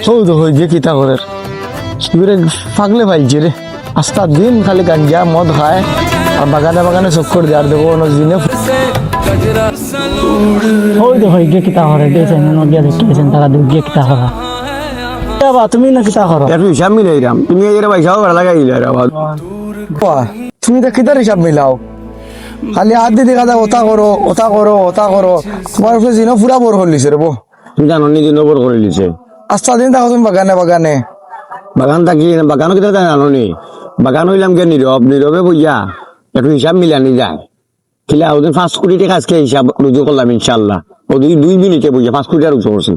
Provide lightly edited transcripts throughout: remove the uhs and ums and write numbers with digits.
সৌদ হয়ে যে কিতা করে শিবিরে পাগলে পাইছে রে আস্তা দিন খালি গাঞ্জা মদ খায় আর বাগানে বাগানে চক্কর দেওয়ার দেবো দিনে ওই তো হয়ে গিয়ে কিতা করে দিয়েছেন নদিয়া দেখিয়েছেন তারা গিয়ে কিতা করা বাবা তুমি না কিতা করো একটু হিসাব মিলাইলাম তুমি এর পয়সাও ভাড়া লাগাই দিলে আবার তুমি তো কিতার হিসাব মিলাও খালি হাত দিয়ে দেখা যায় ওটা করো ওটা করো ওটা করো তোমার জিনো পুরা বোর করে লিছে রে বো তুমি জানো নি জিনো বোর করে লিছে আস্তা দিন থাকো তুমি বাগানে বাগানে বাগান থাকি বাগানও কিতা জানো নি বাগান হইলাম কে নীরব নীরবে বইয়া একটু হিসাব মিলানি যায় খিলা ওদের 5 কোটি টাকা আজকে হিসাব রুজু করলাম ইনশাল্লাহ ও দুই মিনিটে বইয়া 5 কোটি টাকা রুজু করছি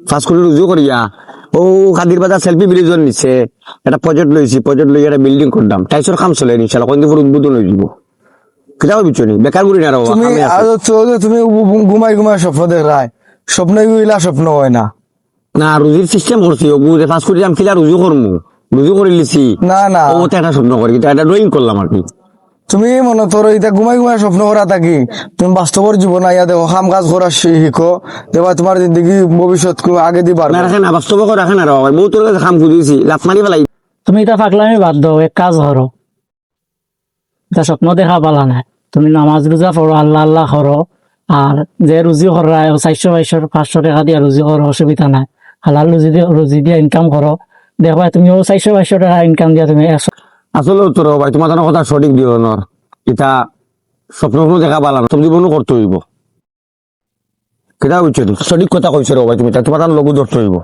5 কোটি রুজু করিয়া ও খাদির বাজার সেলফি ব্রিজের নিচে একটা প্রজেক্ট লইছি প্রজেক্ট লইয়া একটা বিল্ডিং করলাম টাইসের কাম চলে ইনশাল্লাহ কোন দিন উদ্বোধন হয়ে যাব কিতাব বিচনি বেকার করি না রে তুমি ঘুমাই ঘুমাই স্বপ্ন দেখ রায় স্বপ্ন গুলা স্বপ্ন হয় না না রুজির সিস্টেম করছি ও বুঝে 5 কোটি আমি খিলা রুজু করমু রুজু করে লিছি না না ও তো একটা স্বপ্ন করি কিন্তু একটা ড্রয়িং করলাম আর কি তুমি মনে তোর এটা ঘুমাই ঘুমাই স্বপ্ন করা থাকি তুমি বাস্তবর জীবন আইয়া দেখো কাম কাজ করা শিখো দেবা তোমার জিন্দগি ভবিষ্যৎ আগে দি পারবে রাখে না বাস্তব করে রাখে না রে বহু তোর কাছে কাম খুঁজেছি লাত মারি ফেলাই তুমি এটা পাগলামি বাদ দাও এক কাজ করো এটা স্বপ্ন দেখা পালা না তুমি নামাজ রোজা পড়ো আল্লাহ আল্লাহ করো আর যে রুজি করায় 400 500 টাকা দিয়ে রুজি করো অসুবিধা নাই হালাল রুজি দিয়ে ইনকাম করো দেখবা তুমি 400 টাকা ইনকাম দিয়া তুমি আসলে তোর ভাই তোমার কথা সঠিক দিও নর এটা স্বপ্ন দেখা পালা না তুমি জীবনও করতে হইব কেটা বুঝছো সঠিক কথা কইছো রে ভাই তুমি তোমার লঘু ধরতে হইব